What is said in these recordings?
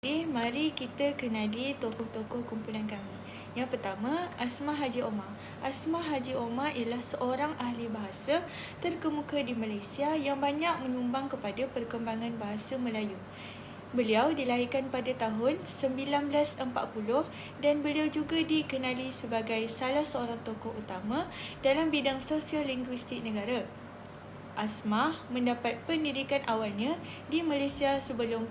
Jadi, mari kita kenali tokoh-tokoh kumpulan kami. Yang pertama, Asmah Haji Omar. Asmah Haji Omar ialah seorang ahli bahasa terkemuka di Malaysia yang banyak menyumbang kepada perkembangan bahasa Melayu. Beliau dilahirkan pada tahun 1940 dan beliau juga dikenali sebagai salah seorang tokoh utama dalam bidang sosiolinguistik negara. Asmah mendapat pendidikan awalnya di Malaysia sebelum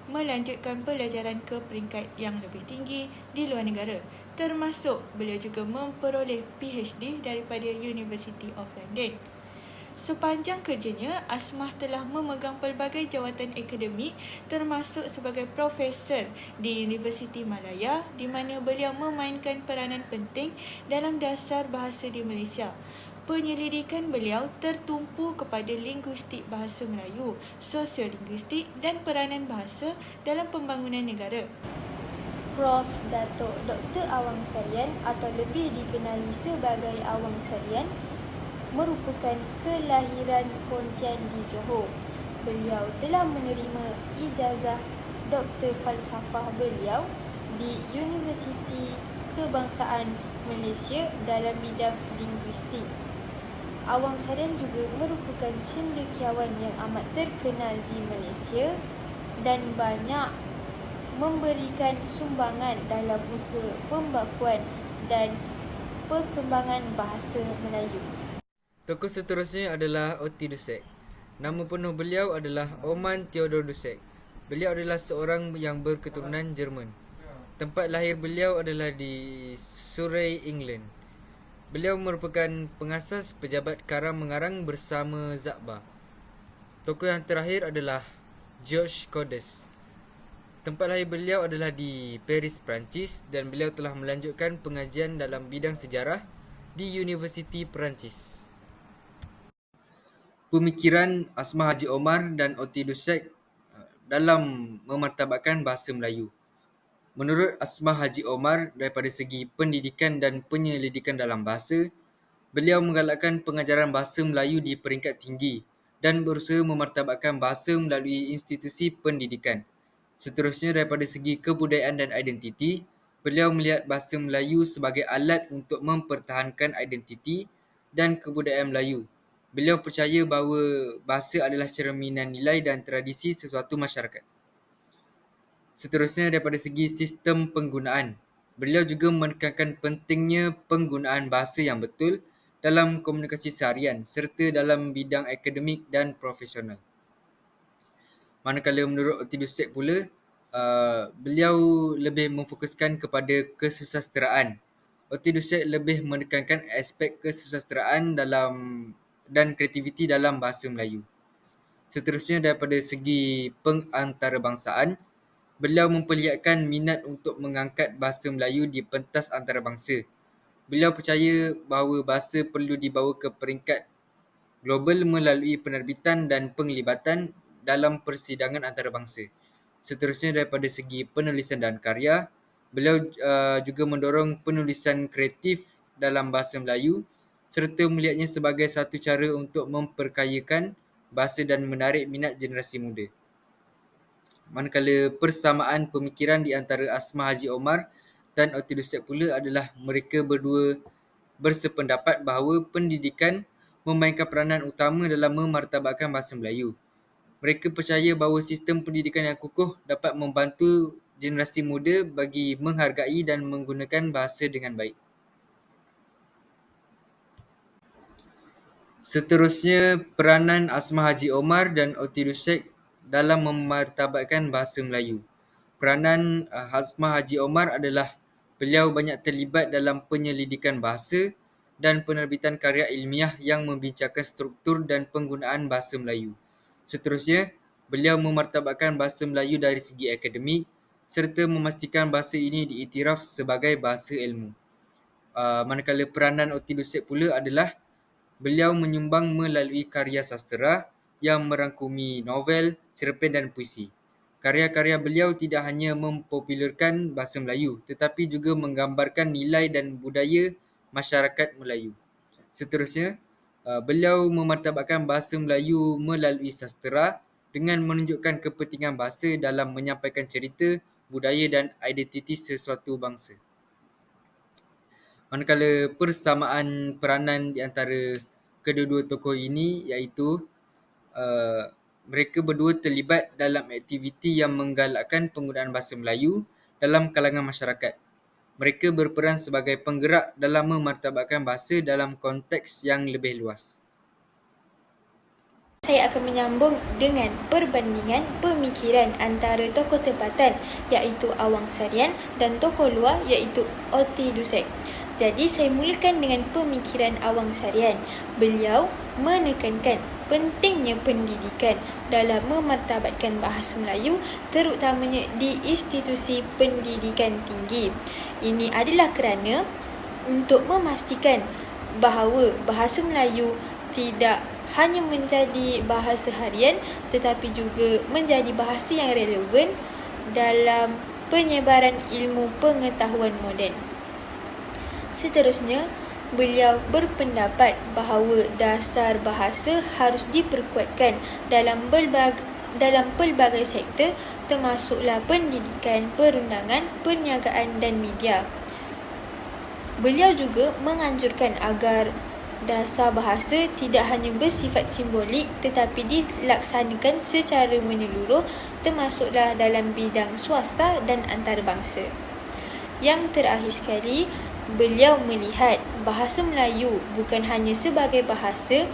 melanjutkan pelajaran ke peringkat yang lebih tinggi di luar negara. Termasuk beliau juga memperoleh PhD daripada University of London. Sepanjang kerjanya, Asmah telah memegang pelbagai jawatan akademik termasuk sebagai profesor di Universiti Malaya di mana beliau memainkan peranan penting dalam dasar bahasa di Malaysia. Penyelidikan beliau tertumpu kepada linguistik bahasa Melayu, sosiolinguistik dan peranan bahasa dalam pembangunan negara. Prof. Datuk Dr. Awang Sarian atau lebih dikenali sebagai Awang Sarian merupakan kelahiran Pontian di Johor. Beliau telah menerima ijazah Dr. Falsafah beliau di Universiti Kebangsaan Malaysia dalam bidang linguistik. Awang Sarian juga merupakan cendekiawan yang amat terkenal di Malaysia dan banyak memberikan sumbangan dalam usaha pembakuan dan perkembangan bahasa Melayu. Tokoh seterusnya adalah Oti Dusek. Nama penuh beliau adalah Oman Theodor Dusek. Beliau adalah seorang yang berketurunan Jerman. Tempat lahir beliau adalah di Surrey, England. Beliau merupakan pengasas pejabat karang mengarang bersama Zakba. Tokoh yang terakhir adalah Georges Codes. Tempat lahir beliau adalah di Paris, Perancis dan beliau telah melanjutkan pengajian dalam bidang sejarah di Universiti Perancis. Pemikiran Asmah Haji Omar dan Oti Dusek dalam memartabatkan bahasa Melayu. Menurut Asmah Haji Omar, daripada segi pendidikan dan penyelidikan dalam bahasa, beliau menggalakkan pengajaran bahasa Melayu di peringkat tinggi dan berusaha memartabatkan bahasa melalui institusi pendidikan. Seterusnya, daripada segi kebudayaan dan identiti, beliau melihat bahasa Melayu sebagai alat untuk mempertahankan identiti dan kebudayaan Melayu. Beliau percaya bahawa bahasa adalah cerminan nilai dan tradisi sesuatu masyarakat. Seterusnya, daripada segi sistem penggunaan, beliau juga menekankan pentingnya penggunaan bahasa yang betul dalam komunikasi seharian serta dalam bidang akademik dan profesional. Manakala menurut Oti Dusek pula, beliau lebih memfokuskan kepada kesusasteraan. Oti Dusek lebih menekankan aspek kesusasteraan dan kreativiti dalam bahasa Melayu. Seterusnya, daripada segi pengantarbangsaan, beliau memperlihatkan minat untuk mengangkat bahasa Melayu di pentas antarabangsa. Beliau percaya bahawa bahasa perlu dibawa ke peringkat global melalui penerbitan dan penglibatan dalam persidangan antarabangsa. Seterusnya, daripada segi penulisan dan karya, beliau juga mendorong penulisan kreatif dalam bahasa Melayu serta melihatnya sebagai satu cara untuk memperkayakan bahasa dan menarik minat generasi muda. Manakala persamaan pemikiran di antara Asmah Haji Omar dan Oti Dusek pula adalah mereka berdua bersependapat bahawa pendidikan memainkan peranan utama dalam memartabatkan bahasa Melayu. Mereka percaya bahawa sistem pendidikan yang kukuh dapat membantu generasi muda bagi menghargai dan menggunakan bahasa dengan baik. Seterusnya, peranan Asmah Haji Omar dan Oti Dusek dalam memartabatkan bahasa Melayu. Peranan Asmah Haji Omar adalah beliau banyak terlibat dalam penyelidikan bahasa dan penerbitan karya ilmiah yang membincangkan struktur dan penggunaan bahasa Melayu. Seterusnya, beliau memartabatkan bahasa Melayu dari segi akademik serta memastikan bahasa ini diiktiraf sebagai bahasa ilmu. Manakala peranan Oti Dusek pula adalah beliau menyumbang melalui karya sastera yang merangkumi novel, cerpen dan puisi. Karya-karya beliau tidak hanya mempopularkan bahasa Melayu tetapi juga menggambarkan nilai dan budaya masyarakat Melayu. Seterusnya, beliau memartabatkan bahasa Melayu melalui sastera dengan menunjukkan kepentingan bahasa dalam menyampaikan cerita, budaya dan identiti sesuatu bangsa. Manakala persamaan peranan di antara kedua-dua tokoh ini iaitu mereka berdua terlibat dalam aktiviti yang menggalakkan penggunaan bahasa Melayu dalam kalangan masyarakat. Mereka berperan sebagai penggerak dalam memartabatkan bahasa dalam konteks yang lebih luas. Saya akan menyambung dengan perbandingan pemikiran antara tokoh tempatan iaitu Awang Sarian dan tokoh luar iaitu Otti Dussek. Jadi saya mulakan dengan pemikiran Awang Sarian. Beliau menekankan pentingnya pendidikan dalam memartabatkan bahasa Melayu terutamanya di institusi pendidikan tinggi. Ini adalah kerana untuk memastikan bahawa bahasa Melayu tidak hanya menjadi bahasa harian tetapi juga menjadi bahasa yang relevan dalam penyebaran ilmu pengetahuan moden. Seterusnya, beliau berpendapat bahawa dasar bahasa harus diperkuatkan dalam pelbagai sektor termasuklah pendidikan, perundangan, perniagaan dan media. Beliau juga menganjurkan agar dasar bahasa tidak hanya bersifat simbolik tetapi dilaksanakan secara menyeluruh termasuklah dalam bidang swasta dan antarabangsa. Yang terakhir sekali, beliau melihat bahasa Melayu bukan hanya sebagai bahasa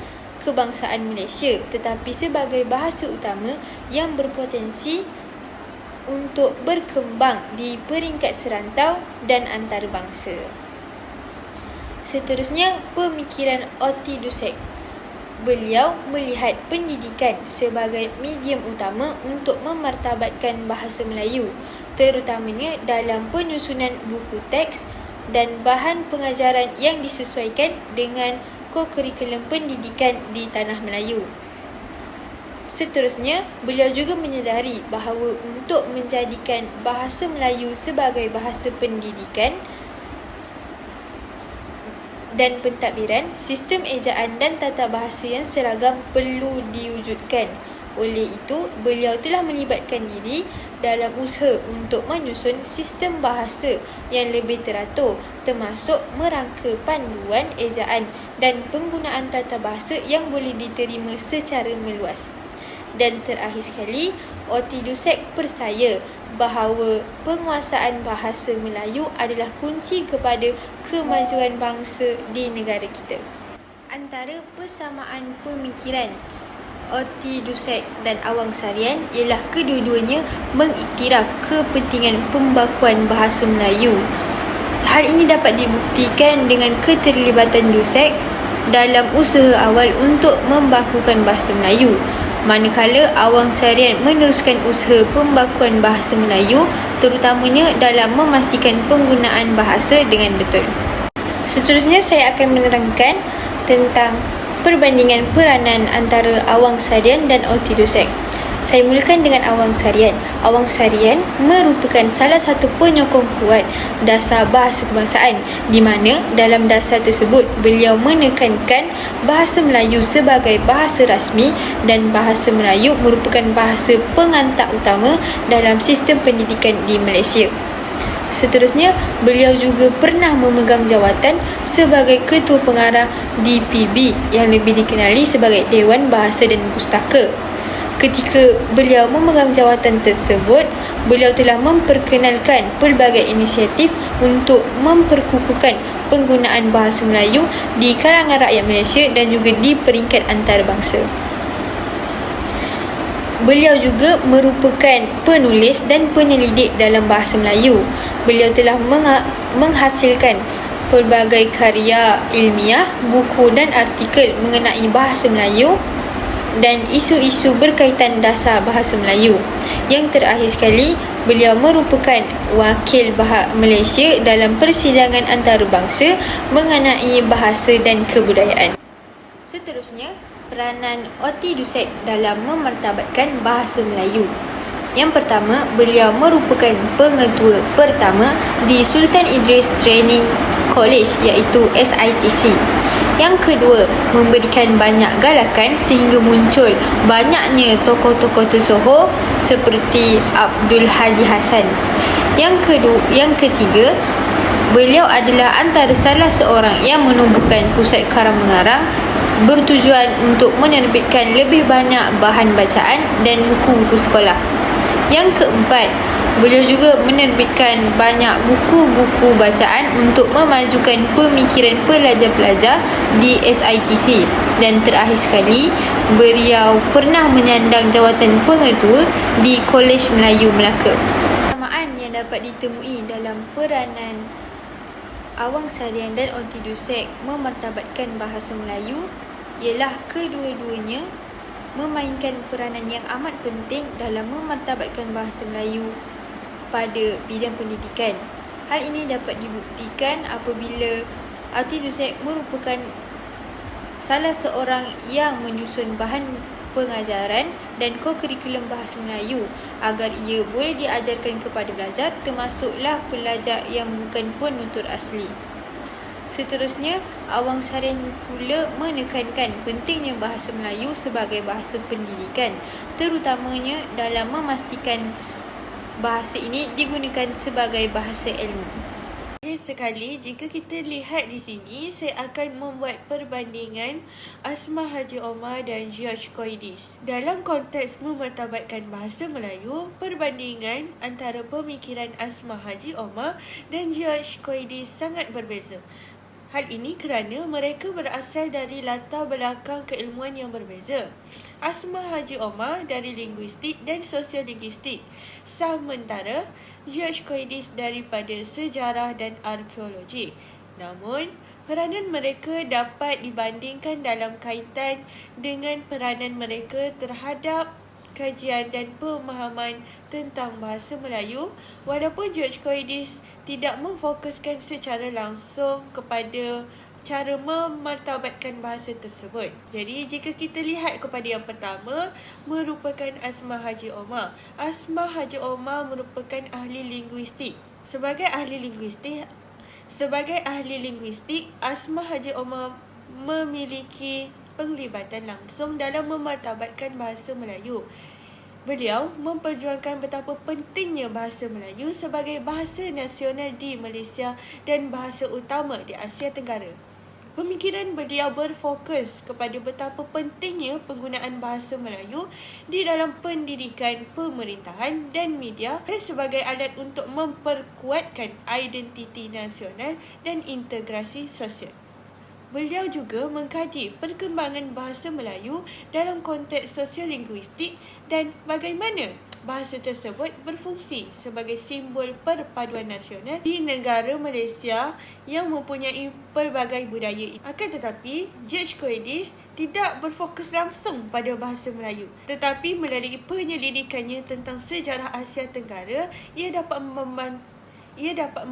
kebangsaan Malaysia tetapi sebagai bahasa utama yang berpotensi untuk berkembang di peringkat serantau dan antarabangsa. Seterusnya, pemikiran Otti Dussek. Beliau melihat pendidikan sebagai medium utama untuk memartabatkan bahasa Melayu, terutamanya dalam penyusunan buku teks dan bahan pengajaran yang disesuaikan dengan kurikulum pendidikan di tanah Melayu. Seterusnya, beliau juga menyedari bahawa untuk menjadikan bahasa Melayu sebagai bahasa pendidikan dan pentadbiran, sistem ejaan dan tata bahasa yang seragam perlu diwujudkan. Oleh itu, beliau telah melibatkan diri dalam usaha untuk menyusun sistem bahasa yang lebih teratur, termasuk merangka panduan ejaan dan penggunaan tata bahasa yang boleh diterima secara meluas. Dan terakhir sekali, Otti Dussek percaya bahawa penguasaan bahasa Melayu adalah kunci kepada kemajuan bangsa di negara kita. Antara persamaan pemikiran Otti Dussek dan Awang Sarian ialah kedua-duanya mengiktiraf kepentingan pembakuan bahasa Melayu. Hal ini dapat dibuktikan dengan keterlibatan Dussek dalam usaha awal untuk membakukan bahasa Melayu, manakala Awang Sarian meneruskan usaha pembakuan bahasa Melayu terutamanya dalam memastikan penggunaan bahasa dengan betul. Seterusnya saya akan menerangkan tentang perbandingan peranan antara Awang Sarian dan Otti Dussek. Saya mulakan dengan Awang Sarian. Awang Sarian merupakan salah satu penyokong kuat dasar bahasa kebangsaan, di mana dalam dasar tersebut beliau menekankan bahasa Melayu sebagai bahasa rasmi dan bahasa Melayu merupakan bahasa pengantar utama dalam sistem pendidikan di Malaysia. Seterusnya, beliau juga pernah memegang jawatan sebagai Ketua Pengarah DPB yang lebih dikenali sebagai Dewan Bahasa dan Pustaka. Ketika beliau memegang jawatan tersebut, beliau telah memperkenalkan pelbagai inisiatif untuk memperkukuhkan penggunaan bahasa Melayu di kalangan rakyat Malaysia dan juga di peringkat antarabangsa. Beliau juga merupakan penulis dan penyelidik dalam bahasa Melayu. Beliau telah menghasilkan pelbagai karya ilmiah, buku dan artikel mengenai bahasa Melayu dan isu-isu berkaitan dasar bahasa Melayu. Yang terakhir sekali, beliau merupakan wakil Malaysia dalam persidangan antarabangsa mengenai bahasa dan kebudayaan. Seterusnya, peranan Otti Dussek dalam memartabatkan bahasa Melayu. Yang pertama, beliau merupakan pengetua pertama di Sultan Idris Training College iaitu SITC. Yang kedua, memberikan banyak galakan sehingga muncul banyaknya tokoh-tokoh tersohor seperti Abdul Haji Hassan. Yang ketiga, beliau adalah antara salah seorang yang menubuhkan Pusat Karang Mengarang bertujuan untuk menerbitkan lebih banyak bahan bacaan dan buku-buku sekolah. Yang keempat, beliau juga menerbitkan banyak buku-buku bacaan untuk memajukan pemikiran pelajar-pelajar di SITC. Dan terakhir sekali, beliau pernah menyandang jawatan pengetua di Kolej Melayu Melaka. Persamaan yang dapat ditemui dalam peranan Awang Sarian dan Onti Dusek memartabatkan bahasa Melayu ialah kedua-duanya memainkan peranan yang amat penting dalam memartabatkan bahasa Melayu pada bidang pendidikan. Hal ini dapat dibuktikan apabila Onti Dusek merupakan salah seorang yang menyusun bahan pengajaran dan kurikulum bahasa Melayu agar ia boleh diajarkan kepada pelajar, termasuklah pelajar yang bukan penutur asli. Seterusnya, Awang Sarian pula menekankan pentingnya bahasa Melayu sebagai bahasa pendidikan, terutamanya dalam memastikan bahasa ini digunakan sebagai bahasa ilmu. Sekali, jika kita lihat di sini, saya akan membuat perbandingan Asmah Haji Omar dan George Koidis. Dalam konteks memartabatkan bahasa Melayu, perbandingan antara pemikiran Asmah Haji Omar dan George Koidis sangat berbeza. Hal ini kerana mereka berasal dari latar belakang keilmuan yang berbeza. Asmah Haji Omar dari linguistik dan sosiolinguistik, sementara George Koidis daripada sejarah dan arkeologi. Namun, peranan mereka dapat dibandingkan dalam kaitan dengan peranan mereka terhadap kajian dan pemahaman tentang bahasa Melayu, walaupun George Koidis tidak memfokuskan secara langsung kepada cara memartabatkan bahasa tersebut. Jadi, jika kita lihat kepada yang pertama, merupakan Asmah Haji Omar. Asmah Haji Omar merupakan ahli linguistik. Sebagai ahli linguistik, Asmah Haji Omar memiliki penglibatan langsung dalam memartabatkan bahasa Melayu. Beliau memperjuangkan betapa pentingnya bahasa Melayu sebagai bahasa nasional di Malaysia dan bahasa utama di Asia Tenggara. Pemikiran beliau berfokus kepada betapa pentingnya penggunaan bahasa Melayu di dalam pendidikan, pemerintahan dan media dan sebagai alat untuk memperkuatkan identiti nasional dan integrasi sosial. Beliau juga mengkaji perkembangan bahasa Melayu dalam konteks sosiolinguistik dan bagaimana bahasa tersebut berfungsi sebagai simbol perpaduan nasional di negara Malaysia yang mempunyai pelbagai budaya. Akan tetapi, George Koidis tidak berfokus langsung pada bahasa Melayu, tetapi melalui penyelidikannya tentang sejarah Asia Tenggara, ia dapat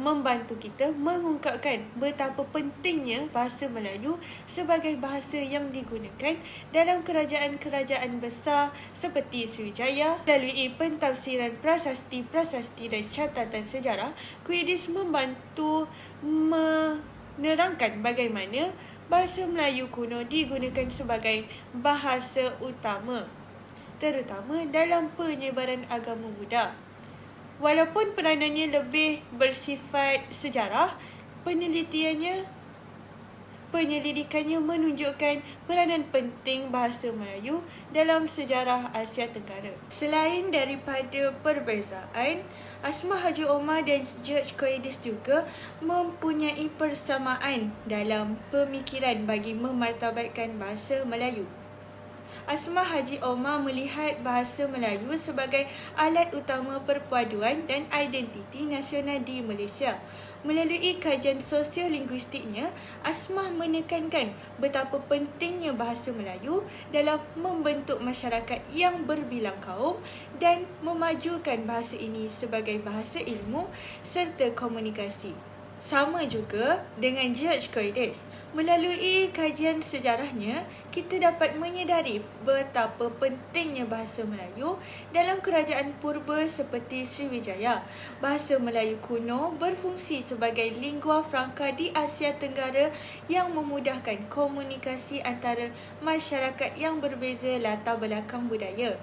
membantu kita mengungkapkan betapa pentingnya bahasa Melayu sebagai bahasa yang digunakan dalam kerajaan-kerajaan besar seperti Sriwijaya. Melalui pentafsiran prasasti dan catatan sejarah, Koidis membantu menerangkan bagaimana bahasa Melayu kuno digunakan sebagai bahasa utama, terutama dalam penyebaran agama Buddha. Walaupun peranannya lebih bersifat sejarah, penyelidikannya menunjukkan peranan penting bahasa Melayu dalam sejarah Asia Tenggara. Selain daripada perbezaan, Asmah Haji Omar dan George Koidis juga mempunyai persamaan dalam pemikiran bagi memartabatkan bahasa Melayu. Asmah Haji Omar melihat bahasa Melayu sebagai alat utama perpaduan dan identiti nasional di Malaysia. Melalui kajian sosiolinguistiknya, Asmah menekankan betapa pentingnya bahasa Melayu dalam membentuk masyarakat yang berbilang kaum dan memajukan bahasa ini sebagai bahasa ilmu serta komunikasi. Sama juga dengan George Coides. Melalui kajian sejarahnya, kita dapat menyedari betapa pentingnya bahasa Melayu dalam kerajaan purba seperti Sriwijaya. Bahasa Melayu kuno berfungsi sebagai lingua franca di Asia Tenggara yang memudahkan komunikasi antara masyarakat yang berbeza latar belakang budaya.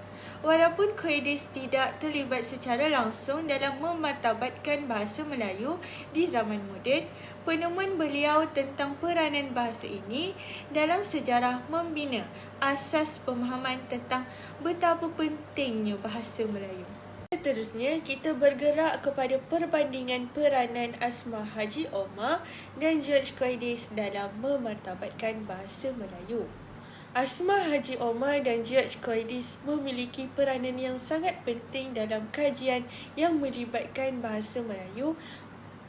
Walaupun Coides tidak terlibat secara langsung dalam memartabatkan bahasa Melayu di zaman moden, penemuan beliau tentang peranan bahasa ini dalam sejarah membina asas pemahaman tentang betapa pentingnya bahasa Melayu. Seterusnya, kita bergerak kepada perbandingan peranan Asmah Haji Omar dan George Coides dalam memartabatkan bahasa Melayu. Asmah Haji Omar dan George Coides memiliki peranan yang sangat penting dalam kajian yang melibatkan bahasa Melayu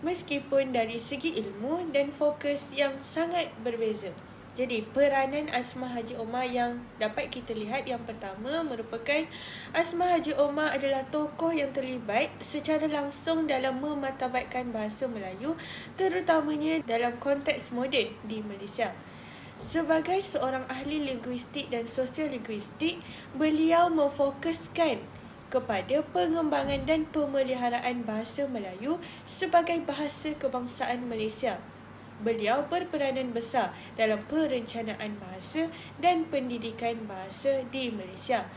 meskipun dari segi ilmu dan fokus yang sangat berbeza. Jadi, peranan Asmah Haji Omar yang dapat kita lihat yang pertama merupakan Asmah Haji Omar adalah tokoh yang terlibat secara langsung dalam memartabatkan bahasa Melayu, terutamanya dalam konteks moden di Malaysia. Sebagai seorang ahli linguistik dan sosiolinguistik, beliau memfokuskan kepada pengembangan dan pemeliharaan bahasa Melayu sebagai bahasa kebangsaan Malaysia. Beliau berperanan besar dalam perencanaan bahasa dan pendidikan bahasa di Malaysia.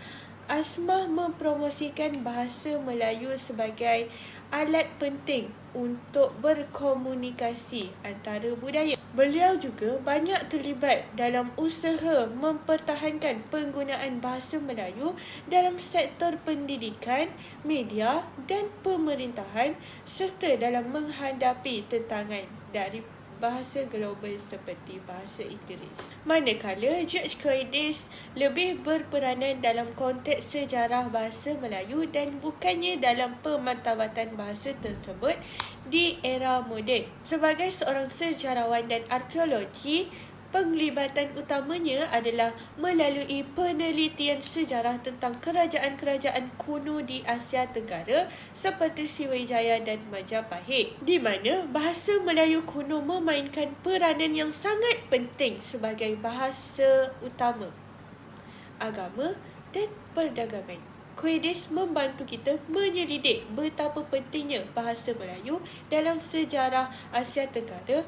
Asmah mempromosikan bahasa Melayu sebagai alat penting untuk berkomunikasi antara budaya. Beliau juga banyak terlibat dalam usaha mempertahankan penggunaan bahasa Melayu dalam sektor pendidikan, media dan pemerintahan serta dalam menghadapi tantangan dari bahasa global seperti bahasa Inggeris. Manakala George Coides lebih berperanan dalam konteks sejarah bahasa Melayu dan bukannya dalam pemartabatan bahasa tersebut di era moden. Sebagai seorang sejarawan dan arkeologi, penglibatan utamanya adalah melalui penelitian sejarah tentang kerajaan-kerajaan kuno di Asia Tenggara seperti Sriwijaya dan Majapahit, di mana bahasa Melayu kuno memainkan peranan yang sangat penting sebagai bahasa utama, agama dan perdagangan. Coides membantu kita menyelidik betapa pentingnya bahasa Melayu dalam sejarah Asia Tenggara,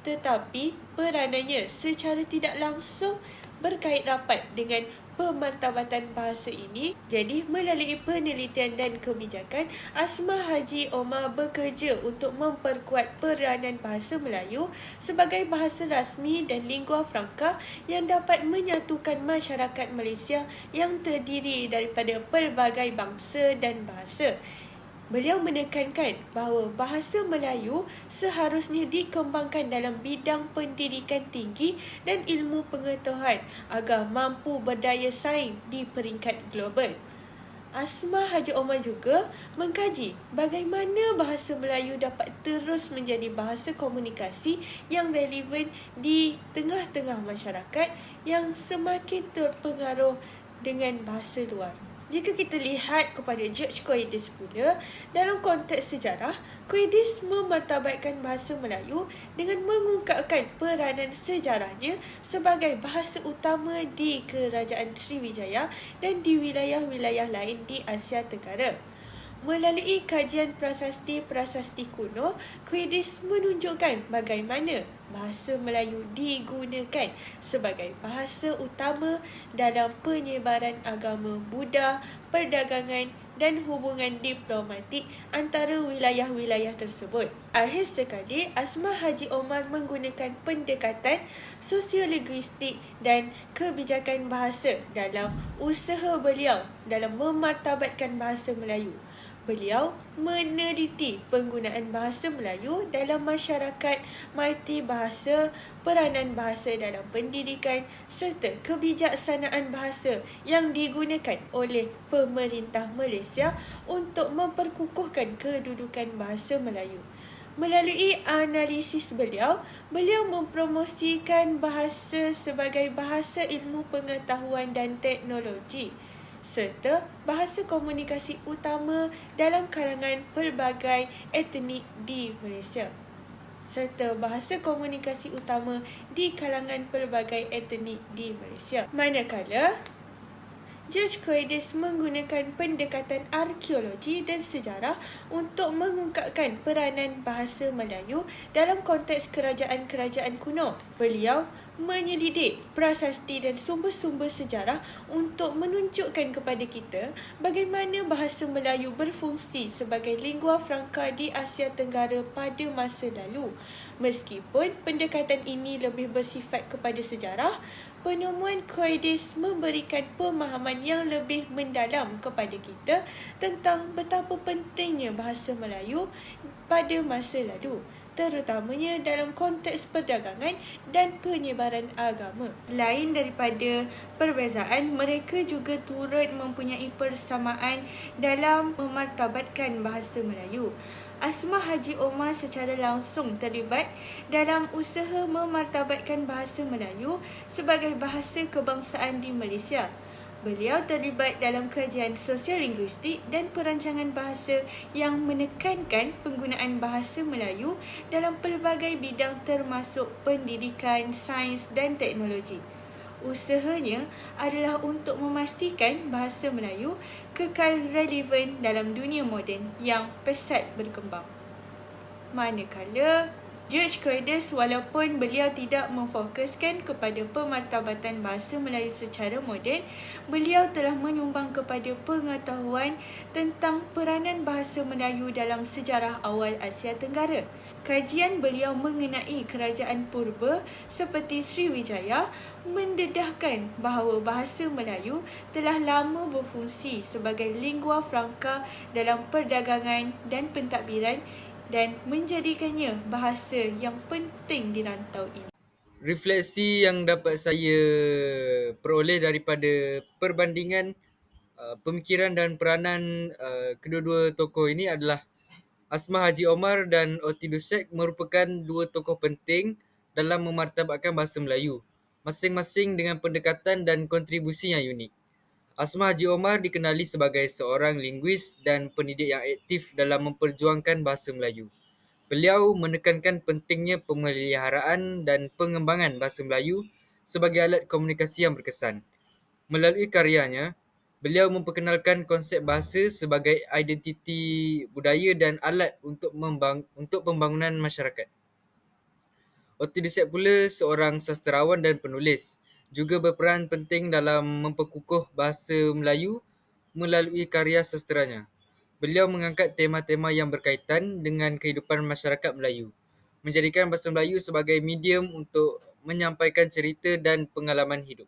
tetapi peranannya secara tidak langsung berkait rapat dengan pemartabatan bahasa ini. Jadi, melalui penelitian dan kebijakan, Asmah Haji Omar bekerja untuk memperkuat peranan bahasa Melayu sebagai bahasa rasmi dan lingua franca yang dapat menyatukan masyarakat Malaysia yang terdiri daripada pelbagai bangsa dan bahasa. Beliau menekankan bahawa bahasa Melayu seharusnya dikembangkan dalam bidang pendidikan tinggi dan ilmu pengetahuan agar mampu berdaya saing di peringkat global. Asmah Haji Omar juga mengkaji bagaimana bahasa Melayu dapat terus menjadi bahasa komunikasi yang relevan di tengah-tengah masyarakat yang semakin terpengaruh dengan bahasa luar. Jika kita lihat kepada George Coides pula, dalam konteks sejarah, Coides memartabatkan bahasa Melayu dengan mengungkapkan peranan sejarahnya sebagai bahasa utama di Kerajaan Sriwijaya dan di wilayah-wilayah lain di Asia Tenggara. Melalui kajian prasasti-prasasti kuno, Coides menunjukkan bagaimana bahasa Melayu digunakan sebagai bahasa utama dalam penyebaran agama Buddha, perdagangan dan hubungan diplomatik antara wilayah-wilayah tersebut. Akhir sekali, Asmah Haji Omar menggunakan pendekatan sosiolinguistik dan kebijakan bahasa dalam usaha beliau dalam memartabatkan bahasa Melayu. Beliau meneliti penggunaan bahasa Melayu dalam masyarakat multibahasa, peranan bahasa dalam pendidikan serta kebijaksanaan bahasa yang digunakan oleh pemerintah Malaysia untuk memperkukuhkan kedudukan bahasa Melayu. Melalui analisis beliau mempromosikan bahasa sebagai bahasa ilmu pengetahuan dan teknologi serta bahasa komunikasi utama dalam kalangan pelbagai etnik di Malaysia. serta bahasa komunikasi utama di kalangan pelbagai etnik di Malaysia. Manakala George Coedes menggunakan pendekatan arkeologi dan sejarah untuk mengungkapkan peranan bahasa Melayu dalam konteks kerajaan-kerajaan kuno. Beliau menyelidik prasasti dan sumber-sumber sejarah untuk menunjukkan kepada kita bagaimana bahasa Melayu berfungsi sebagai lingua franca di Asia Tenggara pada masa lalu. Meskipun pendekatan ini lebih bersifat kepada sejarah, penemuan Coedes memberikan pemahaman yang lebih mendalam kepada kita tentang betapa pentingnya bahasa Melayu pada masa lalu, terutamanya dalam konteks perdagangan dan penyebaran agama. Lain daripada perbezaan, mereka juga turut mempunyai persamaan dalam memartabatkan bahasa Melayu. Asmah Haji Omar secara langsung terlibat dalam usaha memartabatkan bahasa Melayu sebagai bahasa kebangsaan di Malaysia. Beliau terlibat dalam kajian sosial-linguistik dan perancangan bahasa yang menekankan penggunaan bahasa Melayu dalam pelbagai bidang termasuk pendidikan, sains dan teknologi. Usahanya adalah untuk memastikan bahasa Melayu kekal relevan dalam dunia moden yang pesat berkembang. Manakala George Coedes, walaupun beliau tidak memfokuskan kepada pemartabatan bahasa Melayu secara moden, beliau telah menyumbang kepada pengetahuan tentang peranan bahasa Melayu dalam sejarah awal Asia Tenggara. Kajian beliau mengenai kerajaan purba seperti Sriwijaya mendedahkan bahawa bahasa Melayu telah lama berfungsi sebagai lingua franca dalam perdagangan dan pentadbiran dan menjadikannya bahasa yang penting di rantau ini. Refleksi yang dapat saya peroleh daripada perbandingan pemikiran dan peranan kedua-dua tokoh ini adalah Asmah Haji Omar dan Oti Dusek merupakan dua tokoh penting dalam memartabatkan bahasa Melayu, masing-masing dengan pendekatan dan kontribusi yang unik. Asmah Haji Omar dikenali sebagai seorang linguis dan pendidik yang aktif dalam memperjuangkan bahasa Melayu. Beliau menekankan pentingnya pemeliharaan dan pengembangan bahasa Melayu sebagai alat komunikasi yang berkesan. Melalui karyanya, beliau memperkenalkan konsep bahasa sebagai identiti budaya dan alat untuk pembangunan masyarakat. Oti Dusek pula seorang sastrawan dan penulis, juga berperan penting dalam memperkukuh bahasa Melayu melalui karya sastranya. Beliau mengangkat tema-tema yang berkaitan dengan kehidupan masyarakat Melayu, menjadikan bahasa Melayu sebagai medium untuk menyampaikan cerita dan pengalaman hidup.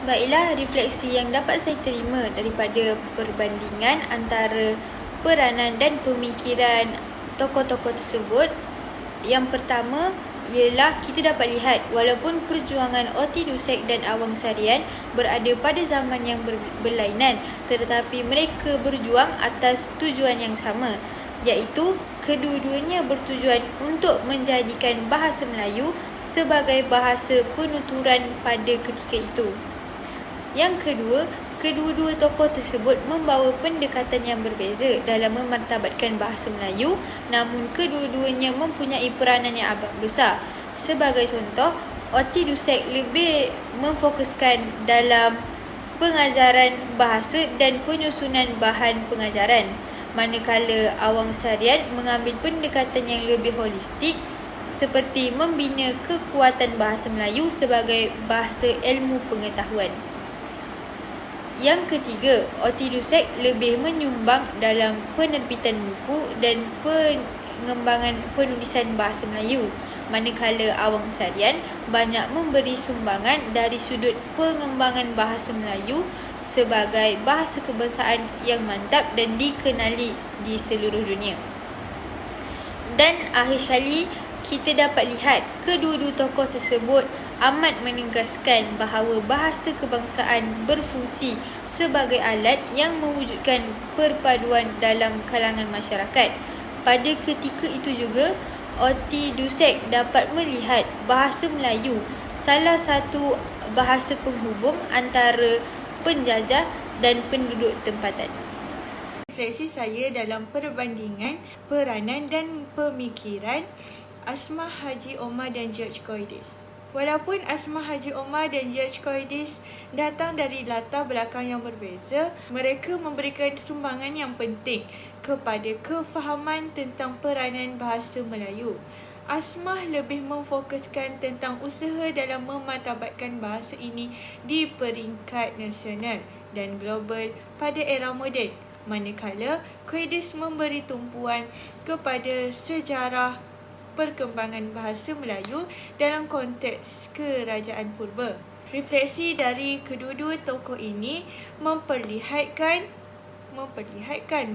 Baiklah, refleksi yang dapat saya terima daripada perbandingan antara peranan dan pemikiran tokoh-tokoh tersebut. Yang pertama ialah kita dapat lihat walaupun perjuangan Oti Dusek dan Awang Sarian berada pada zaman yang berlainan, tetapi mereka berjuang atas tujuan yang sama, iaitu kedua-duanya bertujuan untuk menjadikan bahasa Melayu sebagai bahasa penuturan pada ketika itu. Yang kedua, kedua-dua tokoh tersebut membawa pendekatan yang berbeza dalam memartabatkan bahasa Melayu, namun kedua-duanya mempunyai peranan yang amat besar. Sebagai contoh, Oti Dusek lebih memfokuskan dalam pengajaran bahasa dan penyusunan bahan pengajaran, manakala Awang Sarian mengambil pendekatan yang lebih holistik seperti membina kekuatan bahasa Melayu sebagai bahasa ilmu pengetahuan. Yang ketiga, Oti Dusek lebih menyumbang dalam penerbitan buku dan pengembangan penulisan bahasa Melayu, manakala Awang Sarian banyak memberi sumbangan dari sudut pengembangan bahasa Melayu sebagai bahasa kebangsaan yang mantap dan dikenali di seluruh dunia. Dan akhir sekali, kita dapat lihat kedua-dua tokoh tersebut amat menegaskan bahawa bahasa kebangsaan berfungsi sebagai alat yang mewujudkan perpaduan dalam kalangan masyarakat. Pada ketika itu juga, Oti Dusek dapat melihat bahasa Melayu salah satu bahasa penghubung antara penjajah dan penduduk tempatan. Refleksi saya dalam perbandingan peranan dan pemikiran Asmah Haji Omar dan George Coides. Walaupun Asmah Haji Omar dan George Coides datang dari latar belakang yang berbeza, mereka memberikan sumbangan yang penting kepada kefahaman tentang peranan bahasa Melayu. Asmah lebih memfokuskan tentang usaha dalam memartabatkan bahasa ini di peringkat nasional dan global pada era moden, manakala Coides memberi tumpuan kepada sejarah perkembangan bahasa Melayu dalam konteks kerajaan purba. Refleksi dari kedua-dua tokoh ini memperlihatkan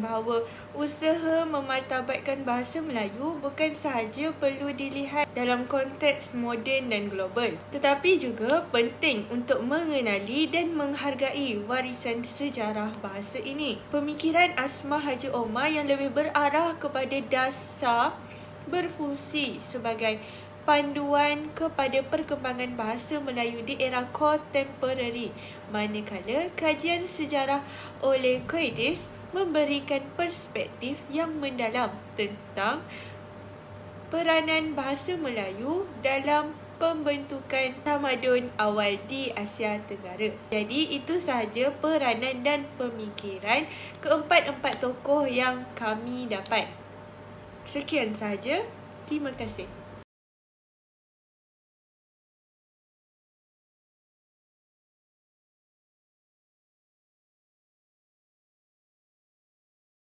bahawa usaha memartabatkan bahasa Melayu bukan sahaja perlu dilihat dalam konteks moden dan global, tetapi juga penting untuk mengenali dan menghargai warisan sejarah bahasa ini. Pemikiran Asmah Haji Omar yang lebih berarah kepada dasar berfungsi sebagai panduan kepada perkembangan bahasa Melayu di era kontemporari, manakala kajian sejarah oleh Coides memberikan perspektif yang mendalam tentang peranan bahasa Melayu dalam pembentukan tamadun awal di Asia Tenggara. Jadi itu sahaja peranan dan pemikiran keempat-empat tokoh yang kami dapat. Sekian sahaja. Terima kasih.